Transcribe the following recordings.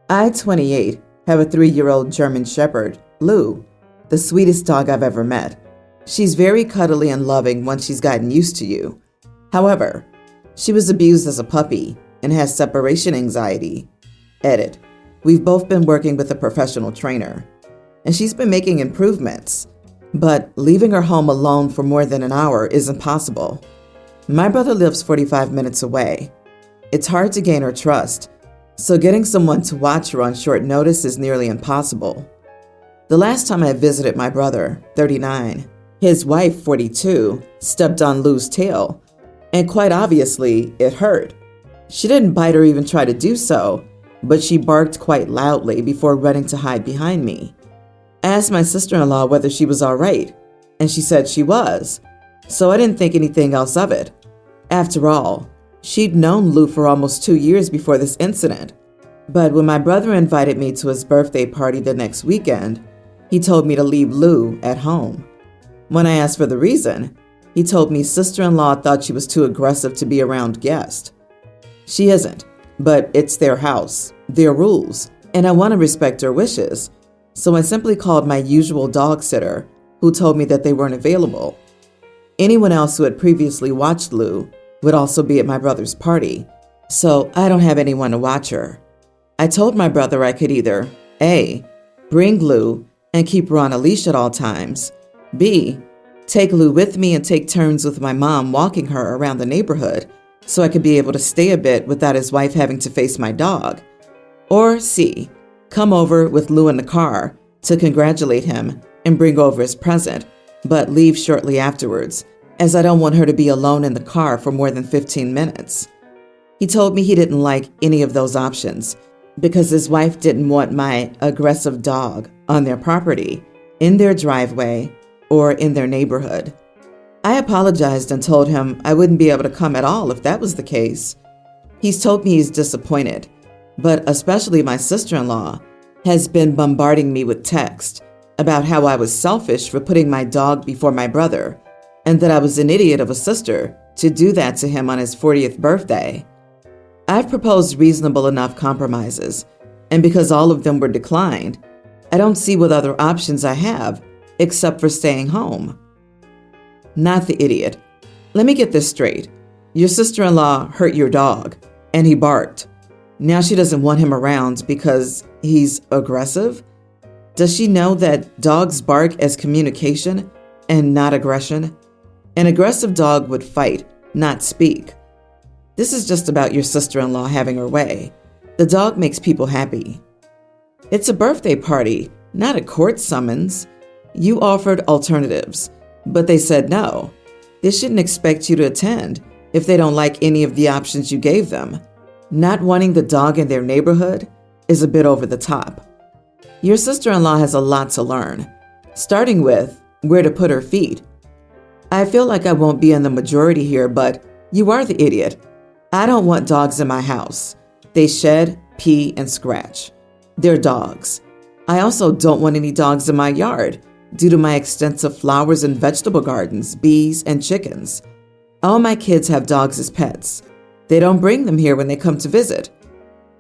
I, 28, have a 3-year-old German Shepherd, Lou, the sweetest dog I've ever met. She's very cuddly and loving once she's gotten used to you. However, she was abused as a puppy and has separation anxiety. Edit. We've both been working with a professional trainer, and she's been making improvements, but leaving her home alone for more than an hour isn't possible. My brother lives 45 minutes away. It's hard to gain her trust, so getting someone to watch her on short notice is nearly impossible. The last time I visited my brother, 39, his wife, 42, stepped on Lou's tail, and quite obviously, it hurt. She didn't bite or even try to do so, but she barked quite loudly before running to hide behind me. I asked my sister-in-law whether she was all right, and she said she was, so I didn't think anything else of it. After all, she'd known Lou for almost 2 years before this incident, but when my brother invited me to his birthday party the next weekend, he told me to leave Lou at home. When I asked for the reason, he told me sister-in-law thought she was too aggressive to be around guests. She isn't, but it's their house, their rules, and I want to respect her wishes, so I simply called my usual dog sitter, who told me that they weren't available. Anyone else who had previously watched Lou would also be at my brother's party, so I don't have anyone to watch her. I told my brother I could either A, bring Lou and keep her on a leash at all times, B, take Lou with me and take turns with my mom walking her around the neighborhood so I could be able to stay a bit without his wife having to face my dog, or C, come over with Lou in the car to congratulate him and bring over his present, but leave shortly afterwards, as I don't want her to be alone in the car for more than 15 minutes. He told me he didn't like any of those options because his wife didn't want my aggressive dog on their property, in their driveway, or in their neighborhood. I apologized and told him I wouldn't be able to come at all if that was the case. He's told me he's disappointed, but especially my sister-in-law has been bombarding me with text about how I was selfish for putting my dog before my brother, and that I was an idiot of a sister to do that to him on his 40th birthday. I've proposed reasonable enough compromises, and because all of them were declined, I don't see what other options I have except for staying home. Not the idiot. Let me get this straight. Your sister-in-law hurt your dog, and he barked. Now she doesn't want him around because he's aggressive? Does she know that dogs bark as communication and not aggression? An aggressive dog would fight, not speak. This is just about your sister-in-law having her way. The dog makes people happy. It's a birthday party, not a court summons. You offered alternatives, but they said no. They shouldn't expect you to attend if they don't like any of the options you gave them. Not wanting the dog in their neighborhood is a bit over the top. Your sister-in-law has a lot to learn, starting with where to put her feet. I feel like I won't be in the majority here, but you are the idiot. I don't want dogs in my house. They shed, pee, and scratch. They're dogs. I also don't want any dogs in my yard due to my extensive flowers and vegetable gardens, bees, and chickens. All my kids have dogs as pets. They don't bring them here when they come to visit.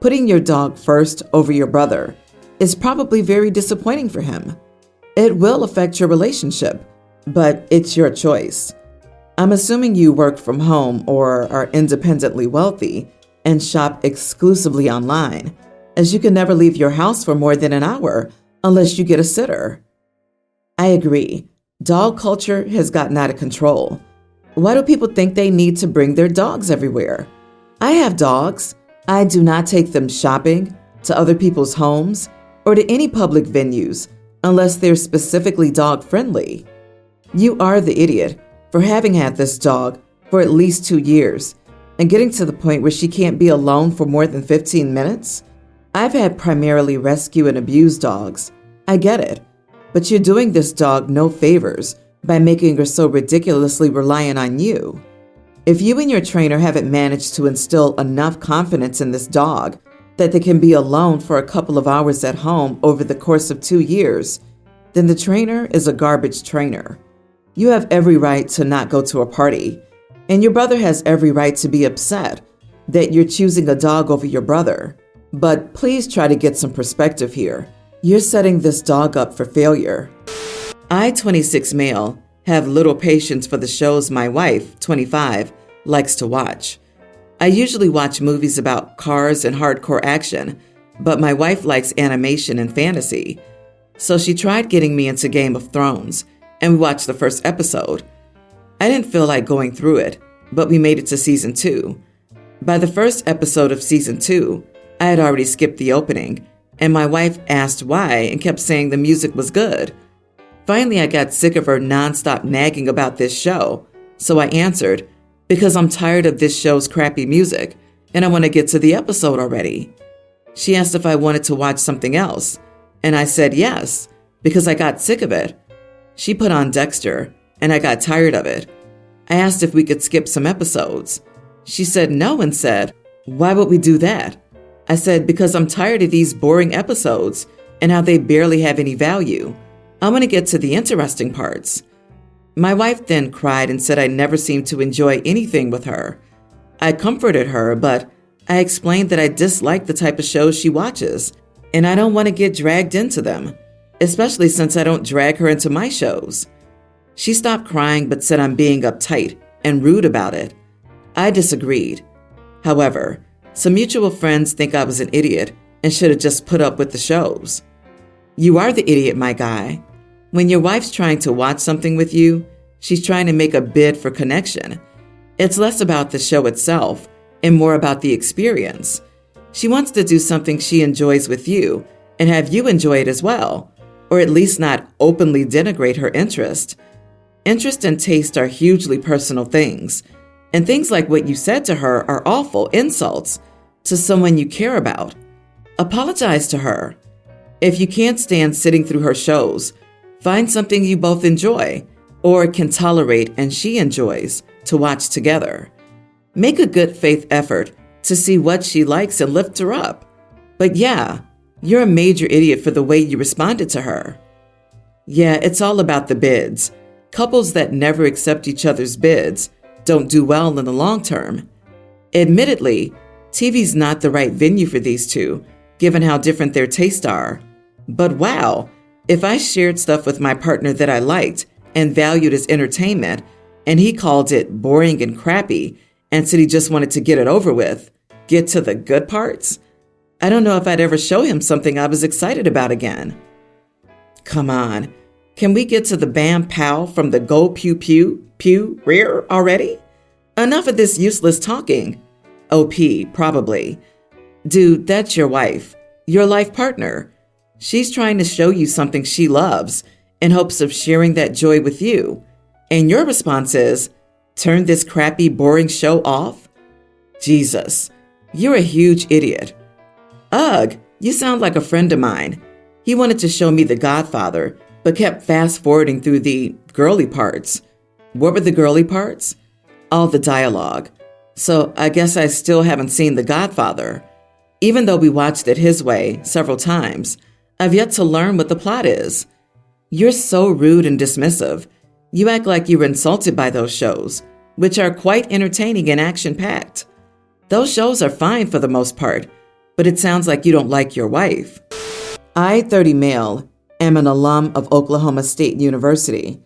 Putting your dog first over your brother is probably very disappointing for him. It will affect your relationship, but it's your choice. I'm assuming you work from home or are independently wealthy and shop exclusively online, as you can never leave your house for more than an hour unless you get a sitter. I agree. Dog culture has gotten out of control. Why do people think they need to bring their dogs everywhere? I have dogs. I do not take them shopping, to other people's homes, or to any public venues unless they're specifically dog-friendly. You are the idiot for having had this dog for at least 2 years and getting to the point where she can't be alone for more than 15 minutes. I've had primarily rescue and abuse dogs. I get it. But you're doing this dog no favors by making her so ridiculously reliant on you. If you and your trainer haven't managed to instill enough confidence in this dog that they can be alone for a couple of hours at home over the course of 2 years, then the trainer is a garbage trainer. You have every right to not go to a party, and your brother has every right to be upset that you're choosing a dog over your brother. But please try to get some perspective here. You're setting this dog up for failure. I, 26 male, have little patience for the shows my wife, 25, likes to watch. I usually watch movies about cars and hardcore action, but my wife likes animation and fantasy. So she tried getting me into Game of Thrones, and we watched the first episode. I didn't feel like going through it, but we made it to season 2. By the first episode of season 2, I had already skipped the opening, and my wife asked why and kept saying the music was good. Finally, I got sick of her nonstop nagging about this show, so I answered, because I'm tired of this show's crappy music, and I want to get to the episode already. She asked if I wanted to watch something else, and I said yes, because I got sick of it. She put on Dexter, and I got tired of it. I asked if we could skip some episodes. She said no and said, "Why would we do that?" I said, "Because I'm tired of these boring episodes and how they barely have any value. I want to get to the interesting parts." My wife then cried and said I never seemed to enjoy anything with her. I comforted her, but I explained that I dislike the type of shows she watches, and I don't want to get dragged into them, especially since I don't drag her into my shows. She stopped crying but said I'm being uptight and rude about it. I disagreed. However, some mutual friends think I was an idiot and should have just put up with the shows. You are the idiot, my guy. When your wife's trying to watch something with you, she's trying to make a bid for connection. It's less about the show itself and more about the experience. She wants to do something she enjoys with you and have you enjoy it as well, or at least not openly denigrate her interest. Interest and taste are hugely personal things, and things like what you said to her are awful insults to someone you care about. Apologize to her. If you can't stand sitting through her shows, find something you both enjoy or can tolerate and she enjoys to watch together. Make a good faith effort to see what she likes and lift her up. But yeah, you're a major idiot for the way you responded to her. Yeah, it's all about the bids. Couples that never accept each other's bids don't do well in the long term. Admittedly, TV's not the right venue for these two, given how different their tastes are. But wow, if I shared stuff with my partner that I liked and valued as entertainment, and he called it boring and crappy and said he just wanted to get it over with, get to the good parts, I don't know if I'd ever show him something I was excited about again. Come on, can we get to the bam pow from the go pew pew pew rear already? Enough of this useless talking. OP, probably. Dude, that's your wife, your life partner. She's trying to show you something she loves in hopes of sharing that joy with you. And your response is, turn this crappy, boring show off? Jesus, you're a huge idiot. Ugh, you sound like a friend of mine. He wanted to show me The Godfather, but kept fast-forwarding through the girly parts. What were the girly parts? All the dialogue. So I guess I still haven't seen The Godfather. Even though we watched it his way several times, I've yet to learn what the plot is. You're so rude and dismissive. You act like you were insulted by those shows, which are quite entertaining and action-packed. Those shows are fine for the most part, but it sounds like you don't like your wife. I, 30 male, am an alum of Oklahoma State University.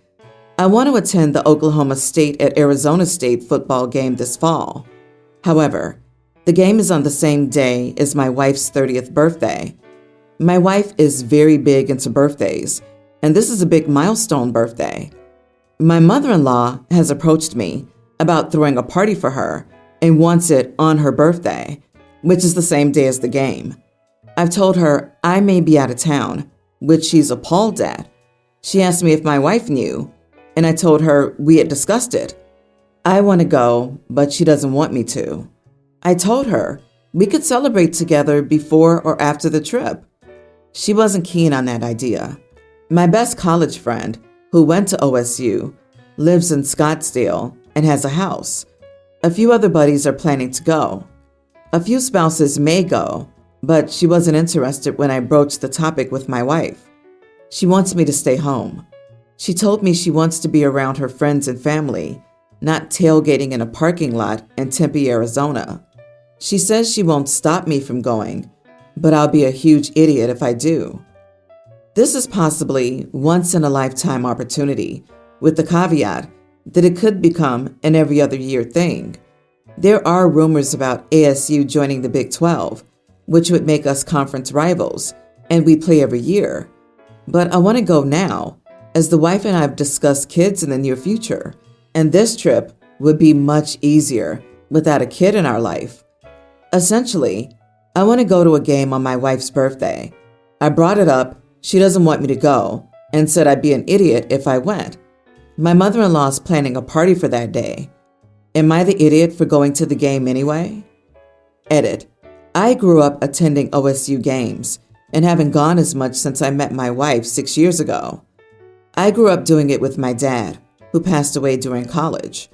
I want to attend the Oklahoma State at Arizona State football game this fall. However, the game is on the same day as my wife's 30th birthday. My wife is very big into birthdays, and this is a big milestone birthday. My mother-in-law has approached me about throwing a party for her and wants it on her birthday, which is the same day as the game. I've told her I may be out of town, which she's appalled at. She asked me if my wife knew, and I told her we had discussed it. I want to go, but she doesn't want me to. I told her we could celebrate together before or after the trip. She wasn't keen on that idea. My best college friend, who went to OSU, lives in Scottsdale and has a house. A few other buddies are planning to go. A few spouses may go, but she wasn't interested when I broached the topic with my wife. She wants me to stay home. She told me she wants to be around her friends and family, not tailgating in a parking lot in Tempe, Arizona. She says she won't stop me from going, but I'll be a huge idiot if I do. This is possibly once-in-a-lifetime opportunity, with the caveat that it could become an every other year thing. There are rumors about ASU joining the Big 12, which would make us conference rivals, and we play every year. But I want to go now, as the wife and I have discussed kids in the near future, and this trip would be much easier without a kid in our life. Essentially, I want to go to a game on my wife's birthday. I brought it up, she doesn't want me to go, and said I'd be an idiot if I went. My mother-in-law is planning a party for that day. Am I the idiot for going to the game anyway? Edit. I grew up attending OSU games and haven't gone as much since I met my wife 6 years ago. I grew up doing it with my dad, who passed away during college.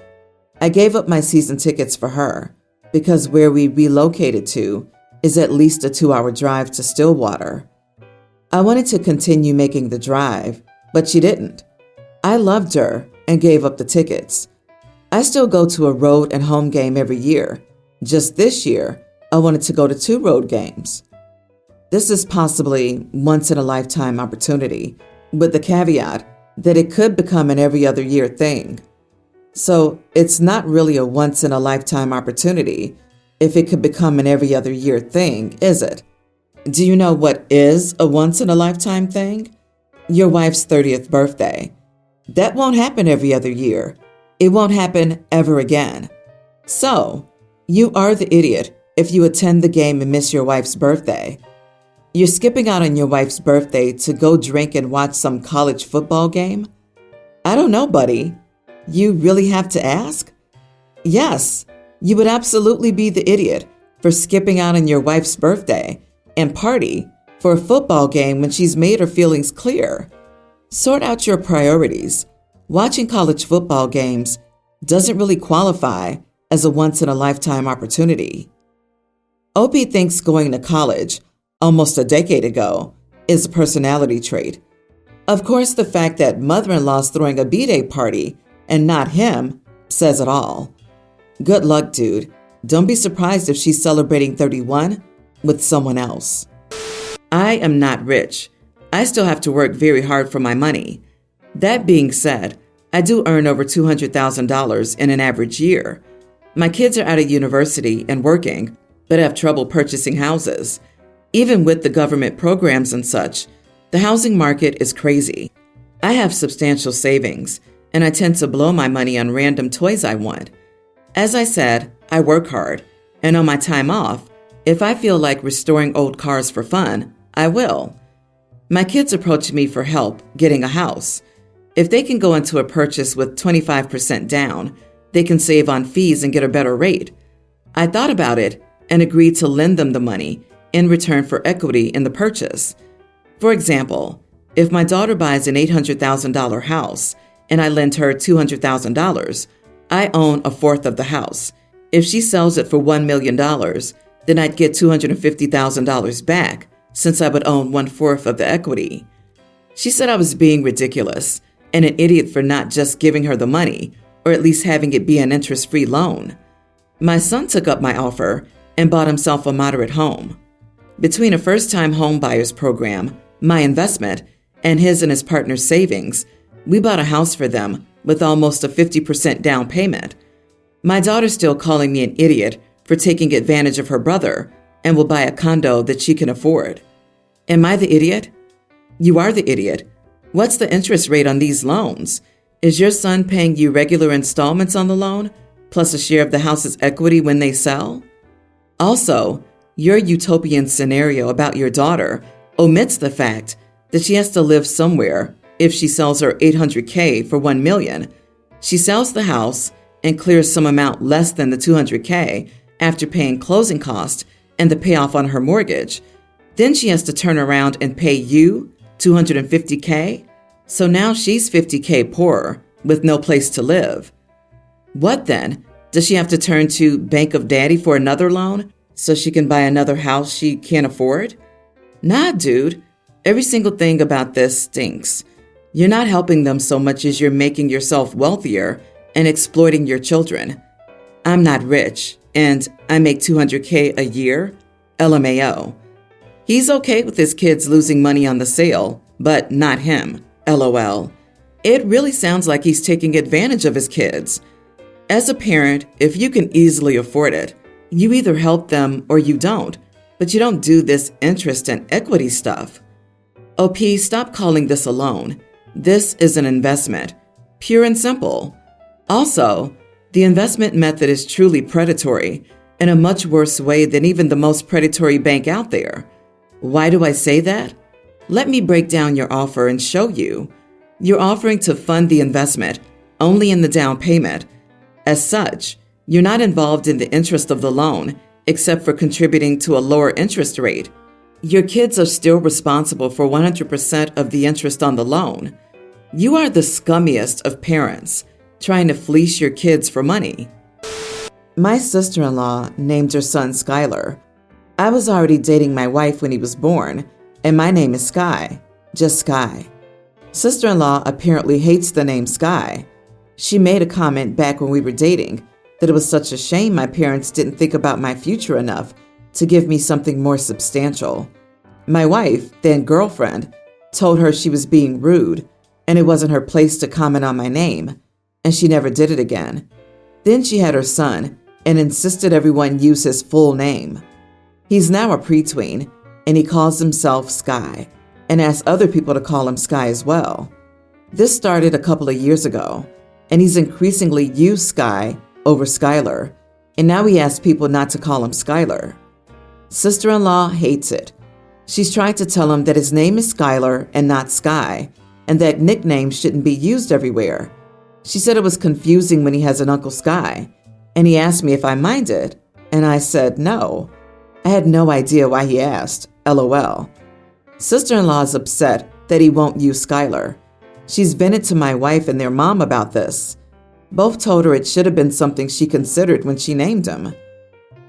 I gave up my season tickets for her because where we relocated to is at least a 2-hour drive to Stillwater. I wanted to continue making the drive, but she didn't. I loved her and gave up the tickets. I still go to a road and home game every year. Just this year, I wanted to go to 2 road games. This is possibly once-in-a-lifetime opportunity, with the caveat that it could become an every other year thing. So it's not really a once-in-a-lifetime opportunity if it could become an every other year thing, is it? Do you know what is a once-in-a-lifetime thing? Your wife's 30th birthday. That won't happen every other year. It won't happen ever again. So, you are the idiot if you attend the game and miss your wife's birthday. You're skipping out on your wife's birthday to go drink and watch some college football game? I don't know, buddy. You really have to ask? Yes, you would absolutely be the idiot for skipping out on your wife's birthday and party for a football game when she's made her feelings clear. Sort out your priorities. Watching college football games doesn't really qualify as a once-in-a-lifetime opportunity. Opie thinks going to college, almost a decade ago, is a personality trait. Of course, the fact that mother-in-law's throwing a B-Day party and not him says it all. Good luck, dude. Don't be surprised if she's celebrating 31 with someone else. I am not rich. I still have to work very hard for my money. That being said, I do earn over $200,000 in an average year. My kids are out of university and working, but have trouble purchasing houses. Even with the government programs and such, the housing market is crazy. I have substantial savings, and I tend to blow my money on random toys I want. As I said, I work hard, and on my time off, if I feel like restoring old cars for fun, I will. My kids approach me for help getting a house. If they can go into a purchase with 25% down, they can save on fees and get a better rate. I thought about it and agreed to lend them the money in return for equity in the purchase. For example, if my daughter buys an $800,000 house and I lend her $200,000, I own a fourth of the house. If she sells it for $1 million, then I'd get $250,000 back, since I would own 1/4 of the equity. She said I was being ridiculous and an idiot for not just giving her the money, or at least having it be an interest-free loan. My son took up my offer and bought himself a moderate home. Between a first-time home buyers program, my investment, and his partner's savings, we bought a house for them with almost a 50% down payment. My daughter's still calling me an idiot for taking advantage of her brother and will buy a condo that she can afford. Am I the idiot? You are the idiot. What's the interest rate on these loans? Is your son paying you regular installments on the loan, plus a share of the house's equity when they sell? Also, your utopian scenario about your daughter omits the fact that she has to live somewhere if she sells her $800K for $1 million. She sells the house and clears some amount less than the $200K after paying closing costs and the payoff on her mortgage. Then she has to turn around and pay you $250K. So now she's $50K poorer with no place to live. What then? Does she have to turn to Bank of Daddy for another loan so she can buy another house she can't afford? Nah, dude. Every single thing about this stinks. You're not helping them so much as you're making yourself wealthier and exploiting your children. I'm not rich, and I make $200K a year. LMAO. He's okay with his kids losing money on the sale, but not him. LOL. It really sounds like he's taking advantage of his kids. As a parent, if you can easily afford it, you either help them or you don't, but you don't do this interest and equity stuff. OP, stop calling this a loan. This is an investment, pure and simple. Also, the investment method is truly predatory in a much worse way than even the most predatory bank out there. Why do I say that? Let me break down your offer and show you. You're offering to fund the investment only in the down payment. As such, you're not involved in the interest of the loan, except for contributing to a lower interest rate. Your kids are still responsible for 100% of the interest on the loan. You are the scummiest of parents, trying to fleece your kids for money. My sister-in-law named her son Skylar. I was already dating my wife when he was born, and my name is Sky, just Sky. Sister-in-law apparently hates the name Sky. She made a comment back when we were dating that it was such a shame my parents didn't think about my future enough to give me something more substantial. My wife, then girlfriend, told her she was being rude and it wasn't her place to comment on my name, and she never did it again. Then she had her son and insisted everyone use his full name. He's now a preteen, and he calls himself Sky and asks other people to call him Sky as well. This started a couple of years ago, and he's increasingly used Sky over Skylar, and now he asks people not to call him Skylar. Sister-in-law hates it. She's trying to tell him that his name is Skylar and not Sky, and that nicknames shouldn't be used everywhere. She said it was confusing when he has an Uncle Sky, and he asked me if I minded, and I said no. I had no idea why he asked, LOL. Sister-in-law is upset that he won't use Skylar. She's vented to my wife and their mom about this. Both told her it should have been something she considered when she named him.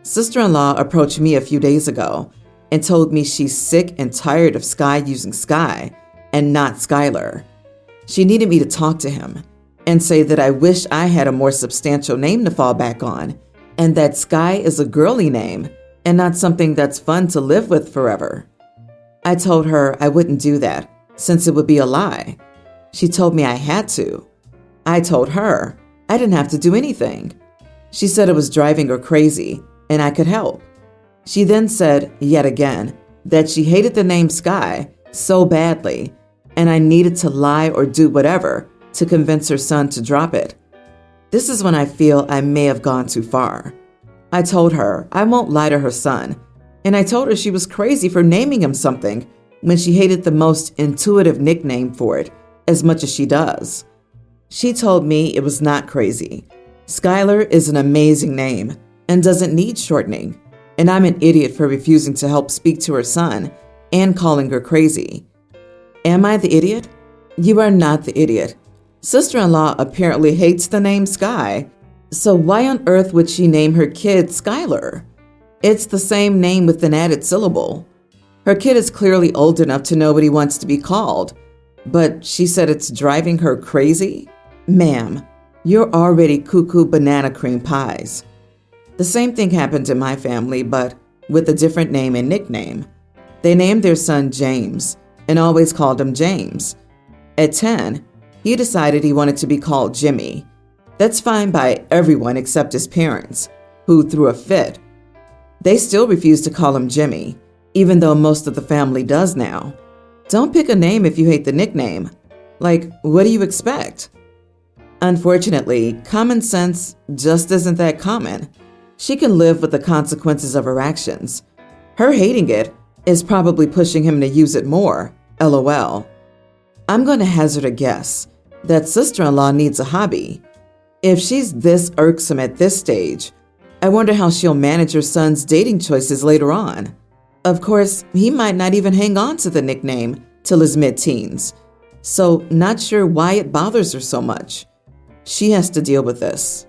Sister-in-law approached me a few days ago and told me she's sick and tired of Sky using Sky and not Skylar. She needed me to talk to him and say that I wish I had a more substantial name to fall back on, and that Sky is a girly name and not something that's fun to live with forever. I told her I wouldn't do that since it would be a lie. She told me I had to. I told her I didn't have to do anything. She said it was driving her crazy and I could help. She then said, yet again, that she hated the name Sky so badly and I needed to lie or do whatever to convince her son to drop it. This is when I feel I may have gone too far. I told her I won't lie to her son, and I told her she was crazy for naming him something when she hated the most intuitive nickname for it as much as she does. She told me it was not crazy. Skylar is an amazing name and doesn't need shortening, and I'm an idiot for refusing to help speak to her son and calling her crazy. Am I the idiot? You are not the idiot. Sister-in-law apparently hates the name Sky, so why on earth would she name her kid Skylar? It's the same name with an added syllable. Her kid is clearly old enough to know what he wants to be called, but she said it's driving her crazy? Ma'am, you're already cuckoo banana cream pies. The same thing happened in my family, but with a different name and nickname. They named their son James and always called him James. At 10, he decided he wanted to be called Jimmy. That's fine by everyone except his parents, who threw a fit. They still refuse to call him Jimmy, even though most of the family does now. Don't pick a name if you hate the nickname. Like, what do you expect? Unfortunately, common sense just isn't that common. She can live with the consequences of her actions. Her hating it is probably pushing him to use it more, LOL. I'm going to hazard a guess that sister-in-law needs a hobby. If she's this irksome at this stage, I wonder how she'll manage her son's dating choices later on. Of course, he might not even hang on to the nickname till his mid-teens, so not sure why it bothers her so much. She has to deal with this.